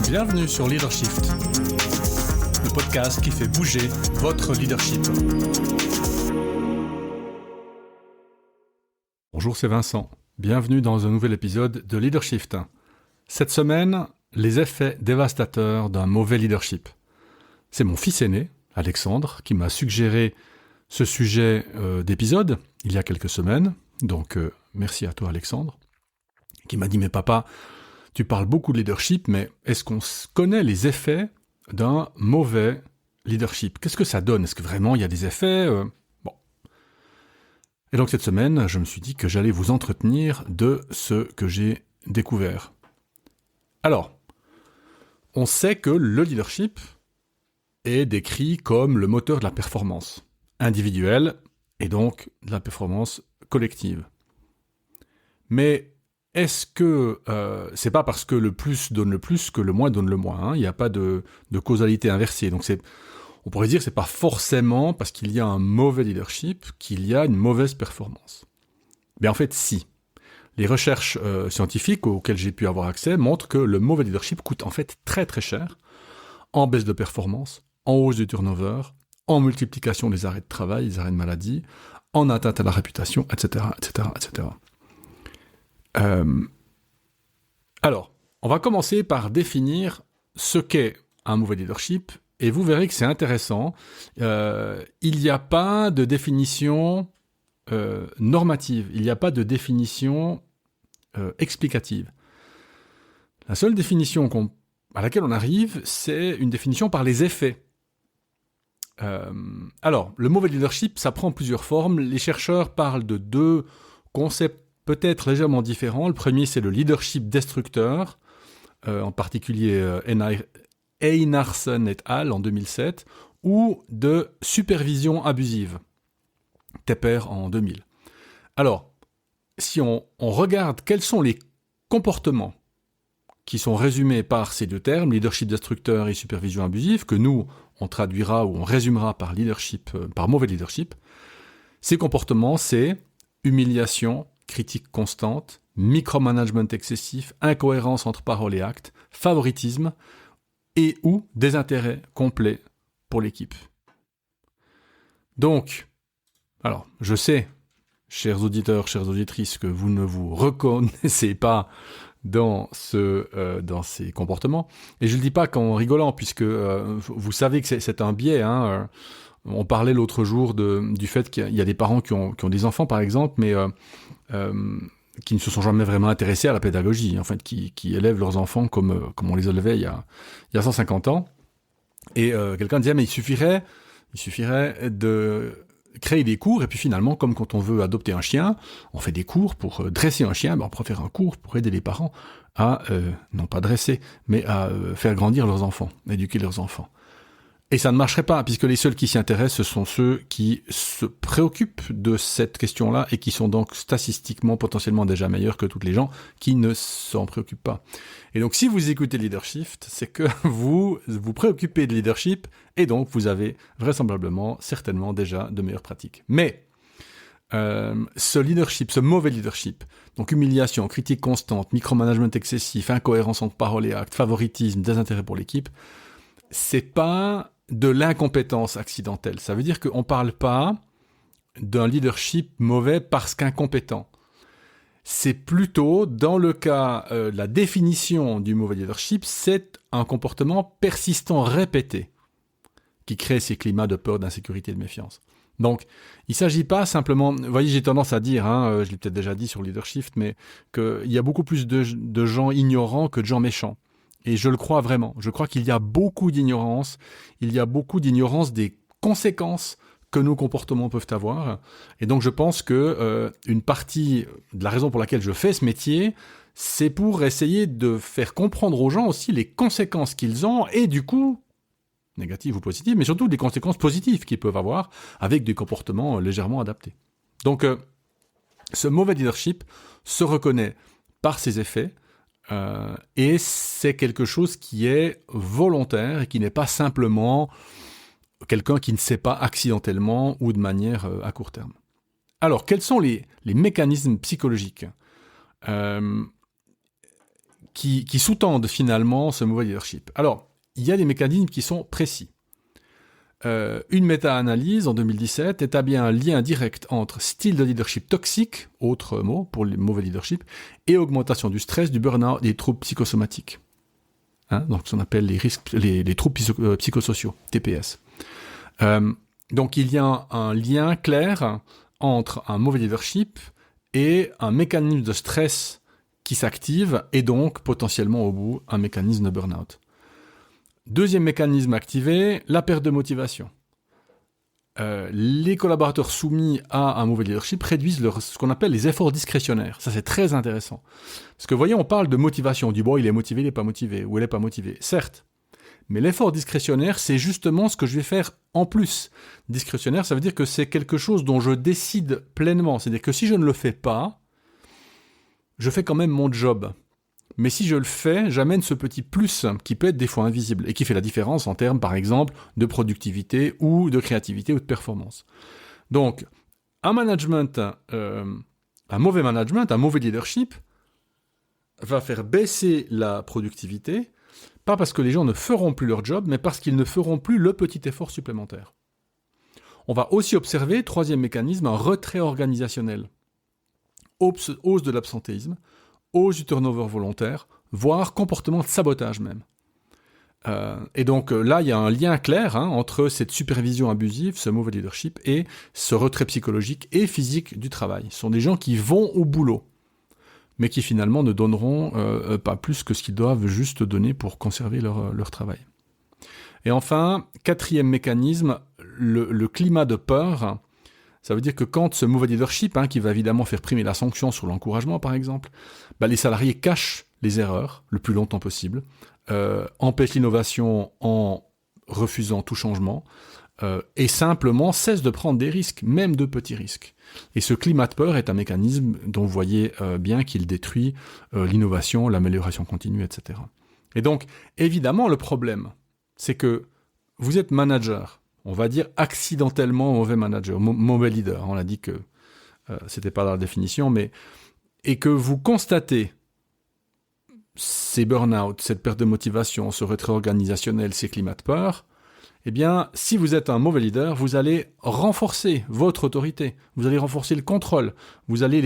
Bienvenue sur Leadershift, le podcast qui fait bouger votre leadership. Bonjour, c'est Vincent. Bienvenue dans un nouvel épisode de Leadershift. Cette semaine, les effets dévastateurs d'un mauvais leadership. C'est mon fils aîné, Alexandre, qui m'a suggéré ce sujet d'épisode il y a quelques semaines. Donc, merci à toi, Alexandre, qui m'a dit « Mais papa, tu parles beaucoup de leadership, mais est-ce qu'on connaît les effets d'un mauvais leadership ? Qu'est-ce que ça donne ? Est-ce que vraiment il y a des effets Bon. Et donc cette semaine, je me suis dit que j'allais vous entretenir de ce que j'ai découvert. Alors, on sait que le leadership est décrit comme le moteur de la performance individuelle et donc de la performance collective. Mais est-ce que c'est pas parce que le plus donne le plus que le moins donne le moins, hein ? Il n'y a pas de causalité inversée. Donc on pourrait dire que c'est pas forcément parce qu'il y a un mauvais leadership qu'il y a une mauvaise performance. Mais en fait, si. Les recherches scientifiques auxquelles j'ai pu avoir accès montrent que le mauvais leadership coûte en fait très très cher en baisse de performance, en hausse du turnover, en multiplication des arrêts de travail, des arrêts de maladie, en atteinte à la réputation, etc., etc., etc. Alors, on va commencer par définir ce qu'est un mauvais leadership, et vous verrez que c'est intéressant. Il n'y a pas de définition normative, il n'y a pas de définition explicative. La seule définition à laquelle on arrive, c'est une définition par les effets. Alors, le mauvais leadership, ça prend plusieurs formes. Les chercheurs parlent de deux concepts peut-être légèrement différent. Le premier, c'est le leadership destructeur, en particulier Einarsson et al. En 2007, ou de supervision abusive, Tepper en 2000. Alors, si on regarde quels sont les comportements qui sont résumés par ces deux termes, leadership destructeur et supervision abusive, que nous, on traduira ou on résumera par par mauvais leadership, ces comportements, c'est humiliation, critique constante, micromanagement excessif, incohérence entre paroles et actes, favoritisme et ou désintérêt complet pour l'équipe. Donc, alors, je sais, chers auditeurs, chères auditrices, que vous ne vous reconnaissez pas dans ces comportements, et je ne le dis pas qu'en rigolant, puisque vous savez que c'est un biais, hein. On parlait l'autre jour du fait qu'il y a des parents qui ont des enfants, par exemple, mais qui ne se sont jamais vraiment intéressés à la pédagogie, en fait, qui élèvent leurs enfants comme on les élevait il y a 150 ans. Et quelqu'un disait, mais il suffirait de créer des cours, et puis finalement, comme quand on veut adopter un chien, on fait des cours pour dresser un chien, on pourrait faire un cours pour aider les parents à, non pas dresser, mais à faire grandir leurs enfants, éduquer leurs enfants. Et ça ne marcherait pas, puisque les seuls qui s'y intéressent, ce sont ceux qui se préoccupent de cette question-là et qui sont donc statistiquement potentiellement déjà meilleurs que toutes les gens qui ne s'en préoccupent pas. Et donc, si vous écoutez Leadershift, c'est que vous vous préoccupez de leadership et donc vous avez vraisemblablement, certainement déjà de meilleures pratiques. Mais ce mauvais leadership, donc humiliation, critique constante, micromanagement excessif, incohérence entre paroles et actes, favoritisme, désintérêt pour l'équipe, c'est pas de l'incompétence accidentelle. Ça veut dire qu'on ne parle pas d'un leadership mauvais parce qu'incompétent. C'est plutôt, dans le cas, la définition du mauvais leadership, c'est un comportement persistant, répété, qui crée ces climats de peur, d'insécurité et de méfiance. Donc, il ne s'agit pas simplement... Vous voyez, j'ai tendance à dire, je l'ai peut-être déjà dit sur Leadership, mais qu'il y a beaucoup plus de gens ignorants que de gens méchants. Et je le crois vraiment. Je crois qu'il y a beaucoup d'ignorance. Il y a beaucoup d'ignorance des conséquences que nos comportements peuvent avoir. Et donc, je pense que une partie de la raison pour laquelle je fais ce métier, c'est pour essayer de faire comprendre aux gens aussi les conséquences qu'ils ont et du coup, négatives ou positives, mais surtout des conséquences positives qu'ils peuvent avoir avec des comportements légèrement adaptés. Donc, ce mauvais leadership se reconnaît par ses effets, et c'est quelque chose qui est volontaire et qui n'est pas simplement quelqu'un qui ne sait pas accidentellement ou de manière à court terme. Alors, quels sont les mécanismes psychologiques qui sous-tendent finalement ce mauvais leadership. Alors, il y a des mécanismes qui sont précis. Une méta-analyse en 2017 établit un lien direct entre style de leadership toxique, autre mot pour le mauvais leadership, et augmentation du stress, du burn-out et des troubles psychosomatiques. Donc, ce qu'on appelle les troubles psychosociaux, TPS. Donc, il y a un lien clair entre un mauvais leadership et un mécanisme de stress qui s'active, et donc, potentiellement, au bout, un mécanisme de burn-out. Deuxième mécanisme activé, la perte de motivation. Les collaborateurs soumis à un mauvais leadership réduisent ce qu'on appelle les efforts discrétionnaires. Ça, c'est très intéressant. Parce que, vous voyez, on parle de motivation. On dit, bon, il est motivé, il n'est pas motivé, ou elle n'est pas motivée. Certes. Mais l'effort discrétionnaire, c'est justement ce que je vais faire en plus. Discrétionnaire, ça veut dire que c'est quelque chose dont je décide pleinement. C'est-à-dire que si je ne le fais pas, je fais quand même mon job. Mais si je le fais, j'amène ce petit plus qui peut être des fois invisible et qui fait la différence en termes, par exemple, de productivité ou de créativité ou de performance. Donc, un mauvais management, un mauvais leadership va faire baisser la productivité, pas parce que les gens ne feront plus leur job, mais parce qu'ils ne feront plus le petit effort supplémentaire. On va aussi observer, troisième mécanisme, un retrait organisationnel. Hausse de l'absentéisme, hausse du turnover volontaire, voire comportement de sabotage même. Et donc là, il y a un lien clair entre cette supervision abusive, ce mauvais leadership, et ce retrait psychologique et physique du travail. Ce sont des gens qui vont au boulot, mais qui finalement ne donneront pas plus que ce qu'ils doivent juste donner pour conserver leur travail. Et enfin, quatrième mécanisme, le climat de peur. Ça veut dire que quand ce mauvais leadership, qui va évidemment faire primer la sanction sur l'encouragement par exemple, les salariés cachent les erreurs le plus longtemps possible, empêchent l'innovation en refusant tout changement, et simplement cessent de prendre des risques, même de petits risques. Et ce climat de peur est un mécanisme dont vous voyez bien qu'il détruit l'innovation, l'amélioration continue, etc. Et donc, évidemment, le problème, c'est que vous êtes manager, on va dire accidentellement mauvais manager, mauvais leader. On a dit que c'était pas la définition, et que vous constatez ces burn-out, cette perte de motivation, ce retrait organisationnel, ces climats de peur, eh bien, si vous êtes un mauvais leader, vous allez renforcer votre autorité, vous allez renforcer le contrôle, vous allez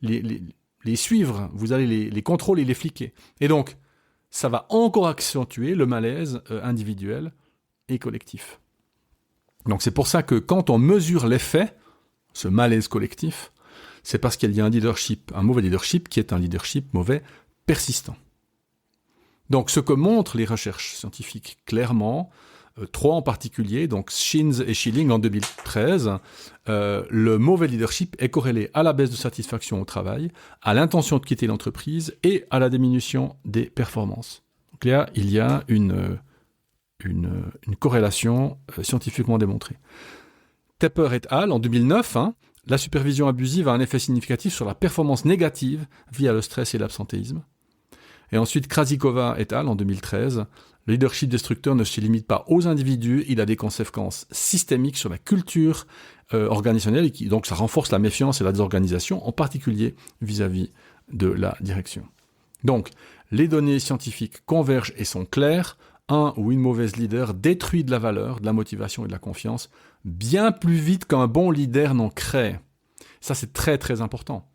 les suivre, vous allez les contrôler, les fliquer. Et donc, ça va encore accentuer le malaise individuel et collectif. Donc c'est pour ça que quand on mesure l'effet, ce malaise collectif, c'est parce qu'il y a un mauvais leadership qui est un leadership mauvais persistant. Donc ce que montrent les recherches scientifiques clairement, trois en particulier, donc Shins et Schilling en 2013, le mauvais leadership est corrélé à la baisse de satisfaction au travail, à l'intention de quitter l'entreprise et à la diminution des performances. Donc là, il y a une corrélation scientifiquement démontrée. Tepper et al. En 2009, la supervision abusive a un effet significatif sur la performance négative via le stress et l'absentéisme. Et ensuite, Krasikova et al. En 2013, le leadership destructeur ne se limite pas aux individus, il a des conséquences systémiques sur la culture organisationnelle, et donc ça renforce la méfiance et la désorganisation, en particulier vis-à-vis de la direction. Donc, les données scientifiques convergent et sont claires. Un ou une mauvaise leader détruit de la valeur, de la motivation et de la confiance bien plus vite qu'un bon leader n'en crée. Ça, c'est très très important.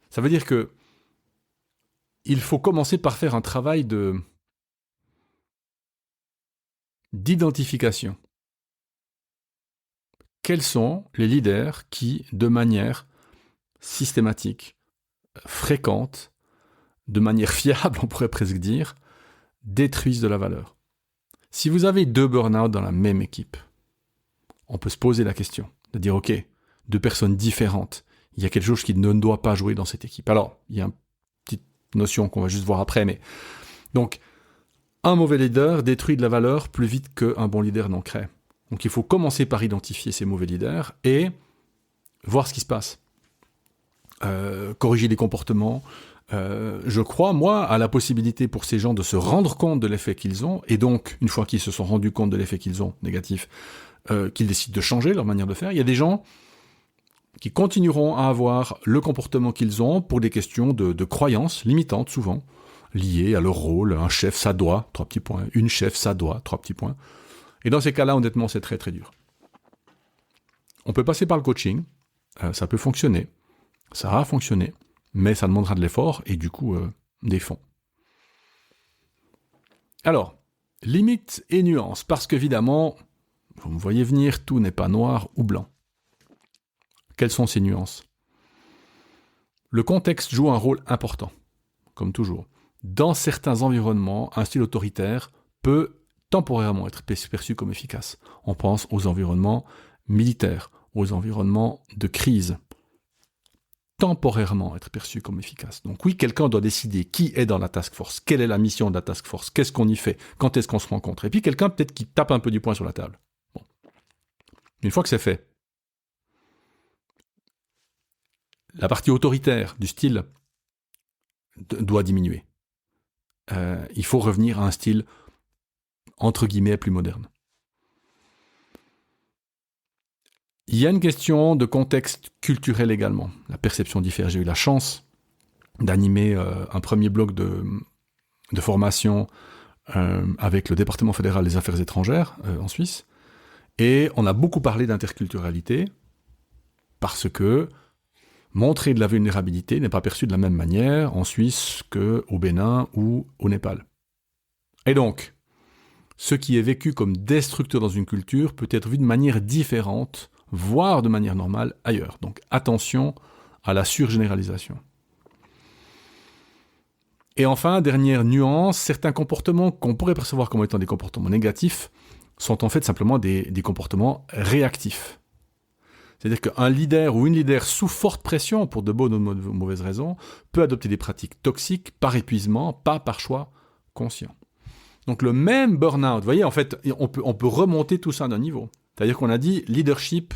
Ça veut dire que il faut commencer par faire un travail d'identification. Quels sont les leaders qui, de manière systématique, fréquente, de manière fiable, on pourrait presque dire, détruisent de la valeur. Si vous avez 2 burn-out dans la même équipe, on peut se poser la question, de dire, ok, 2 personnes différentes, il y a quelque chose qui ne doit pas jouer dans cette équipe. Alors, il y a une petite notion qu'on va juste voir après, mais donc, un mauvais leader détruit de la valeur plus vite qu'un bon leader n'en crée. Donc, il faut commencer par identifier ces mauvais leaders et voir ce qui se passe. Corriger les comportements. Je crois, moi, à la possibilité pour ces gens de se rendre compte de l'effet qu'ils ont, et donc, une fois qu'ils se sont rendus compte de l'effet qu'ils ont, négatif, qu'ils décident de changer leur manière de faire. Il y a des gens qui continueront à avoir le comportement qu'ils ont pour des questions de croyances limitantes, souvent, liées à leur rôle. Un chef, ça doit, 3 petits points. Une chef, ça doit, 3 petits points. Et dans ces cas-là, honnêtement, c'est très très dur. On peut passer par le coaching, ça peut fonctionner, ça a fonctionné, mais ça demandera de l'effort et du coup des fonds. Alors, limites et nuances, parce qu'évidemment, vous me voyez venir, tout n'est pas noir ou blanc. Quelles sont ces nuances ? Le contexte joue un rôle important, comme toujours. Dans certains environnements, un style autoritaire peut temporairement être perçu comme efficace. On pense aux environnements militaires, aux environnements de crise. Temporairement être perçu comme efficace. Donc oui, quelqu'un doit décider qui est dans la task force, quelle est la mission de la task force, qu'est-ce qu'on y fait, quand est-ce qu'on se rencontre. Et puis quelqu'un peut-être qui tape un peu du poing sur la table. Bon. Une fois que c'est fait, la partie autoritaire du style doit diminuer. Il faut revenir à un style entre guillemets plus moderne. Il y a une question de contexte culturel également. La perception diffère. J'ai eu la chance d'animer un premier bloc de formation avec le département fédéral des affaires étrangères en Suisse. Et on a beaucoup parlé d'interculturalité parce que montrer de la vulnérabilité n'est pas perçu de la même manière en Suisse qu'au Bénin ou au Népal. Et donc, ce qui est vécu comme destructeur dans une culture peut être vu de manière différente, voire de manière normale ailleurs. Donc attention à la surgénéralisation. Et enfin, dernière nuance, certains comportements qu'on pourrait percevoir comme étant des comportements négatifs sont en fait simplement des comportements réactifs. C'est-à-dire qu'un leader ou une leader sous forte pression, pour de bonnes ou de mauvaises raisons, peut adopter des pratiques toxiques par épuisement, pas par choix conscient. Donc le même burn-out, vous voyez, en fait, on peut remonter tout ça d'un niveau. C'est-à-dire qu'on a dit leadership,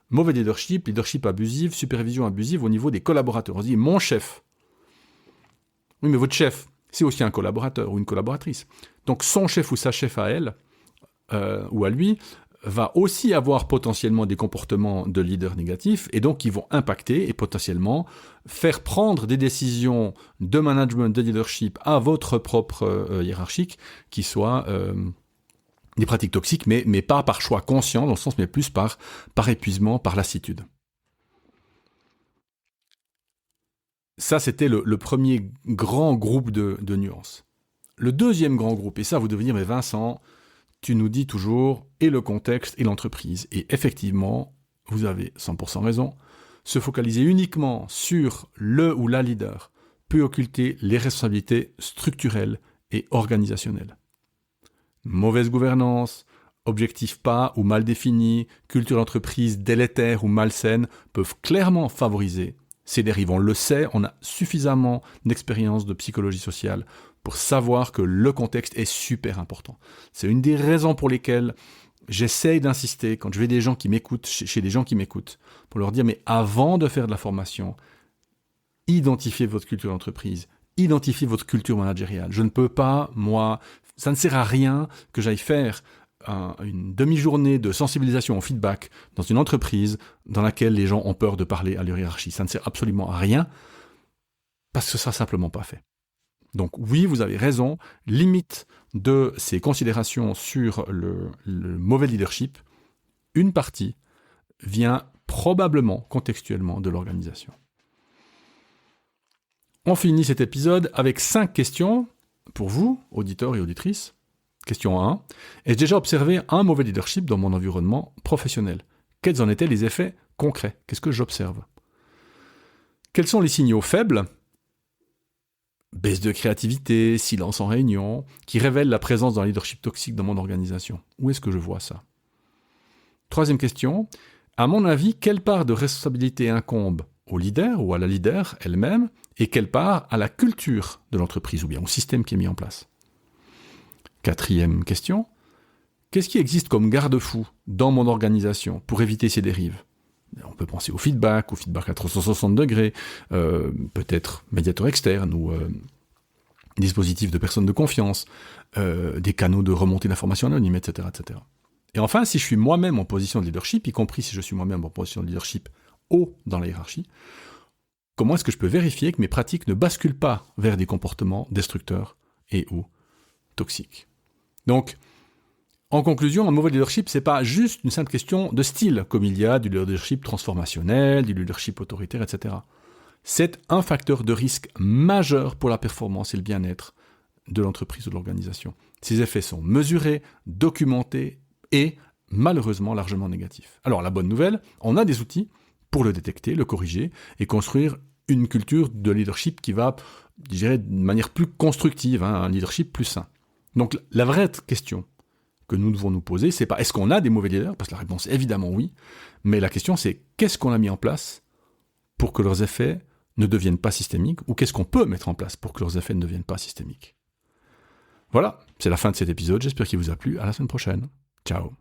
mauvais leadership abusif, supervision abusive au niveau des collaborateurs. On se dit, mon chef. Oui, mais votre chef, c'est aussi un collaborateur ou une collaboratrice. Donc son chef ou sa chef à elle, ou à lui, va aussi avoir potentiellement des comportements de leader négatifs et donc qui vont impacter et potentiellement faire prendre des décisions de management, de leadership à votre propre hiérarchique qui soient des pratiques toxiques, mais pas par choix conscient dans le sens, mais plus par épuisement, par lassitude. Ça, c'était le premier grand groupe de nuances. Le deuxième grand groupe, et ça, vous devez dire, mais Vincent, tu nous dis toujours et le contexte et l'entreprise. Et effectivement, vous avez 100% raison. Se focaliser uniquement sur le ou la leader peut occulter les responsabilités structurelles et organisationnelles. Mauvaise gouvernance, objectifs pas ou mal définis, culture d'entreprise délétère ou malsaine peuvent clairement favoriser ces dérives. On le sait, on a suffisamment d'expérience de psychologie sociale pour savoir que le contexte est super important. C'est une des raisons pour lesquelles j'essaye d'insister, quand je vais des gens qui m'écoutent, chez des gens qui m'écoutent, pour leur dire, mais avant de faire de la formation, identifiez votre culture d'entreprise, identifiez votre culture managériale. Je ne peux pas, moi, ça ne sert à rien que j'aille faire une demi-journée de sensibilisation au feedback dans une entreprise dans laquelle les gens ont peur de parler à leur hiérarchie. Ça ne sert absolument à rien parce que ce sera simplement pas fait. Donc oui, vous avez raison, limite de ces considérations sur le mauvais leadership, une partie vient probablement contextuellement de l'organisation. On finit cet épisode avec 5 questions pour vous, auditeurs et auditrices. Question 1. Ai-je déjà observé un mauvais leadership dans mon environnement professionnel ? Quels en étaient les effets concrets ? Qu'est-ce que j'observe ? Quels sont les signaux faibles ? Baisse de créativité, silence en réunion, qui révèlent la présence d'un leadership toxique dans mon organisation. Où est-ce que je vois ça ? Troisième question. À mon avis, quelle part de responsabilité incombe au leader ou à la leader elle-même et quelle part à la culture de l'entreprise ou bien au système qui est mis en place ? Quatrième question. Qu'est-ce qui existe comme garde-fou dans mon organisation pour éviter ces dérives ? On peut penser au feedback à 360 degrés, peut-être médiateur externe ou dispositif de personnes de confiance, des canaux de remontée d'informations anonymes, etc., etc. Et enfin, si je suis moi-même en position de leadership, y compris si je suis moi-même en position de leadership haut dans la hiérarchie, comment est-ce que je peux vérifier que mes pratiques ne basculent pas vers des comportements destructeurs et ou toxiques. Donc, en conclusion, un mauvais leadership, c'est pas juste une simple question de style, comme il y a du leadership transformationnel, du leadership autoritaire, etc. C'est un facteur de risque majeur pour la performance et le bien-être de l'entreprise ou de l'organisation. Ces effets sont mesurés, documentés et malheureusement largement négatifs. Alors la bonne nouvelle, on a des outils pour le détecter, le corriger et construire une culture de leadership qui va, je dirais, de manière plus constructive, un leadership plus sain. Donc la vraie question que nous devons nous poser, c'est pas est-ce qu'on a des mauvais leaders, parce que la réponse est évidemment oui, mais la question c'est qu'est-ce qu'on a mis en place pour que leurs effets ne deviennent pas systémiques, ou qu'est-ce qu'on peut mettre en place pour que leurs effets ne deviennent pas systémiques. Voilà, c'est la fin de cet épisode, j'espère qu'il vous a plu, à la semaine prochaine. Ciao.